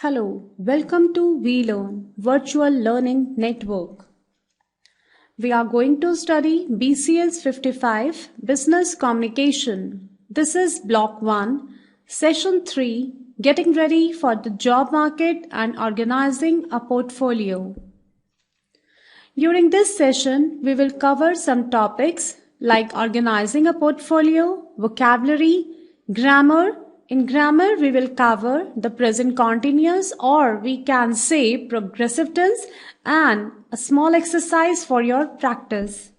Hello, welcome to WeLearn Virtual Learning Network. We are going to study BCS 55 Business Communication. This is Block 1, Session 3, Getting Ready for the Job Market and Organizing a Portfolio. During this session, we will cover some topics like organizing a portfolio, vocabulary, grammar. In grammar, we will cover the present continuous, or we can say progressive tense, and a small exercise for your practice.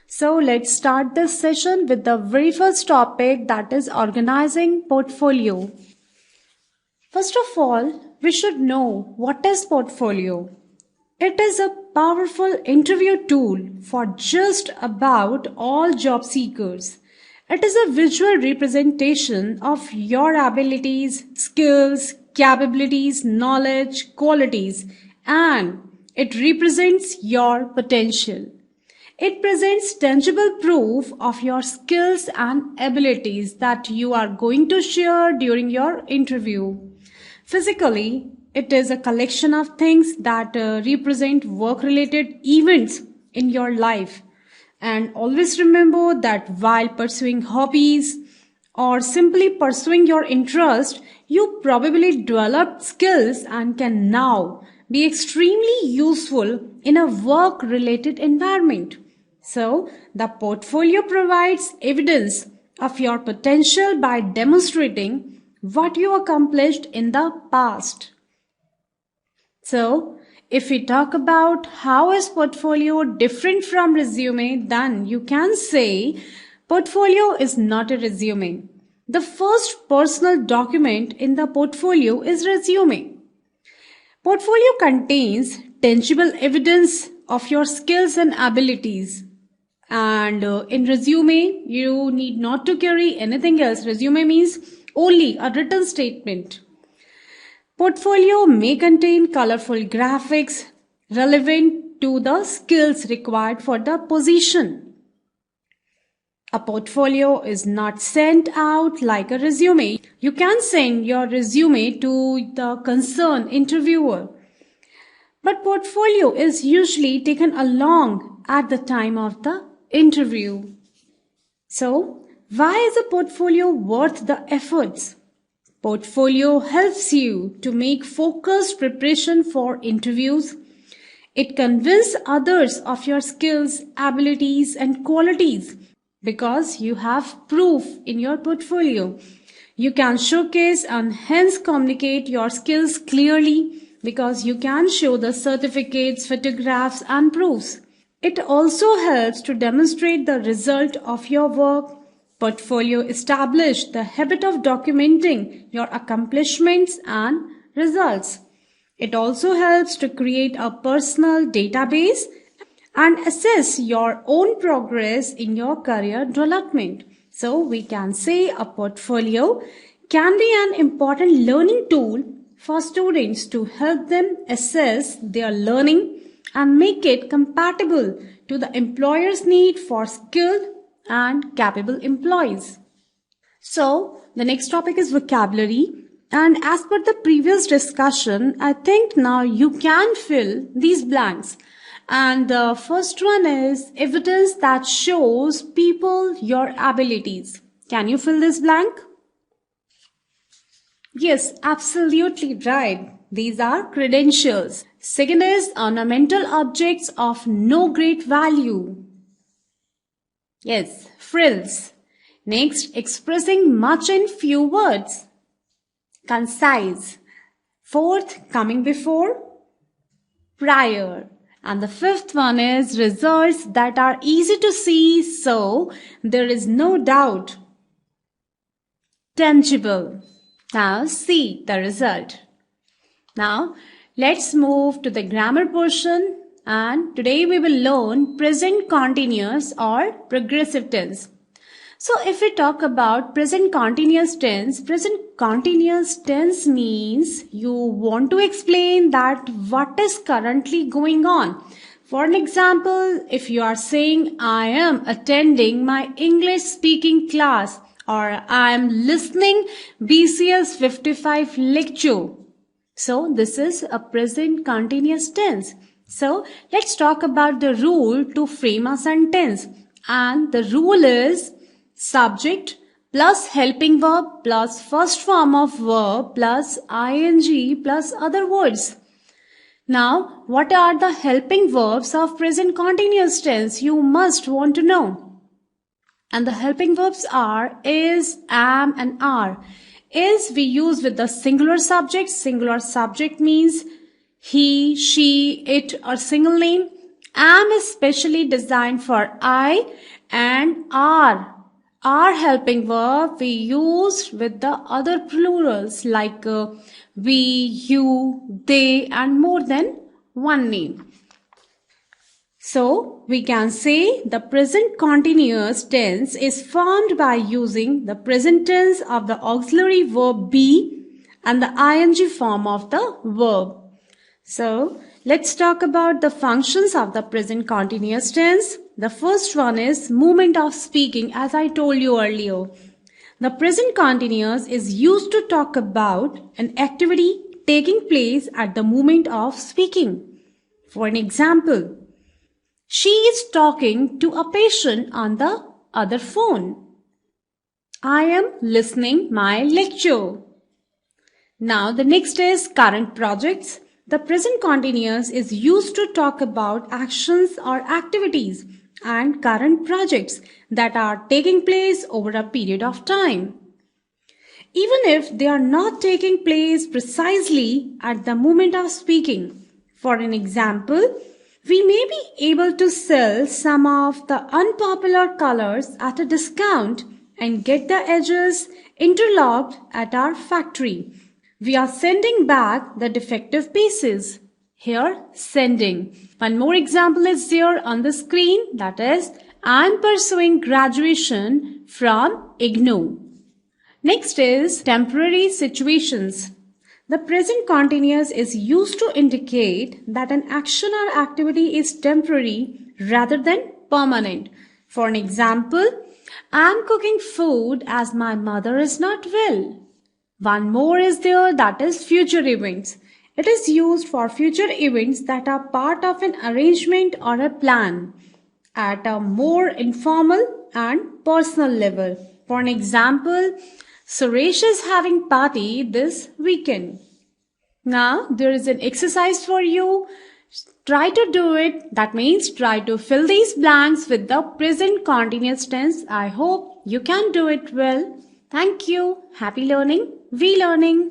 So let's start this session with the very first topic, that is organizing portfolio. First of all, we should know what is portfolio. It is a powerful interview tool for just about all job seekers. It is a visual representation of your abilities, skills, capabilities, knowledge, qualities, and it represents your potential. It presents tangible proof of your skills and abilities that you are going to share during your interview. Physically, it is a collection of things that represent work-related events in your life. And always remember that while pursuing hobbies or simply pursuing your interest, you probably developed skills and can now be extremely useful in a work-related environment. So, the portfolio provides evidence of your potential by demonstrating what you accomplished in the past. So, if we talk about how is portfolio different from resume, then you can say portfolio is not a resume. The first personal document in the portfolio is resume. Portfolio contains tangible evidence of your skills and abilities. And in resume, you need not to carry anything else. Resume means only a written statement. Portfolio may contain colorful graphics relevant to the skills required for the position. A portfolio is not sent out like a resume. You can send your resume to the concerned interviewer. But portfolio is usually taken along at the time of the interview. So, why is a portfolio worth the efforts? Portfolio helps you to make focused preparation for interviews. It convinces others of your skills, abilities, and qualities because you have proof in your portfolio. You can showcase and hence communicate your skills clearly because you can show the certificates, photographs, and proofs. It also helps to demonstrate the result of your work. Portfolio establishes the habit of documenting your accomplishments and results. It also helps to create a personal database and assess your own progress in your career development. So we can say a portfolio can be an important learning tool for students to help them assess their learning and make it compatible to the employer's need for skilled and capable employees. So, the next topic is vocabulary. And as per the previous discussion, I think now you can fill these blanks. And the first one is evidence that shows people your abilities. Can you fill this blank? Yes, absolutely right. These are credentials. Second is ornamental objects of no great value. Yes, frills. Next, expressing much in few words. Concise. Fourth, coming before. Prior. And the fifth one is results that are easy to see, so there is no doubt. Tangible. Now see the result. Now let's move to the grammar portion. And today we will learn present continuous or progressive tense. So if we talk about present continuous tense means you want to explain that what is currently going on. For an example, if you are saying, I am attending my English speaking class or I'm listening BCS 55 lecture. So this is a present continuous tense. So let's talk about the rule to frame a sentence. And the rule is subject plus helping verb plus first form of verb plus ing plus other words. Now, what are the helping verbs of present continuous tense? You must want to know. And the helping verbs are is, am and are. Is we use with the singular subject. Singular subject means he, she, it or single name. Am is specially designed for I, and are. Are helping verb we use with the other plurals like we, you, they and more than one name. So we can say the present continuous tense is formed by using the present tense of the auxiliary verb be and the ing form of the verb. So let's talk about the functions of the present continuous tense. The first one is movement of speaking, as I told you earlier. The present continuous is used to talk about an activity taking place at the moment of speaking. For an example, she is talking to a patient on the other phone. I am listening my lecture. Now the next is current projects. The present continuous is used to talk about actions or activities and current projects that are taking place over a period of time. Even if they are not taking place precisely at the moment of speaking. For an example, we may be able to sell some of the unpopular colors at a discount and get the edges interlocked at our factory. We are sending back the defective pieces. Here, sending. One more example is there on the screen, that is, I am pursuing graduation from IGNOU. Next is temporary situations. The present continuous is used to indicate that an action or activity is temporary rather than permanent. For an example, I am cooking food as my mother is not well. One more is there, that is future events. It is used for future events that are part of an arrangement or a plan at a more informal and personal level. For an example, Suresh is having party this weekend. Now there is an exercise for you. Try to do it. That means try to fill these blanks with the present continuous tense. I hope you can do it well. Thank you. Happy learning. We learning.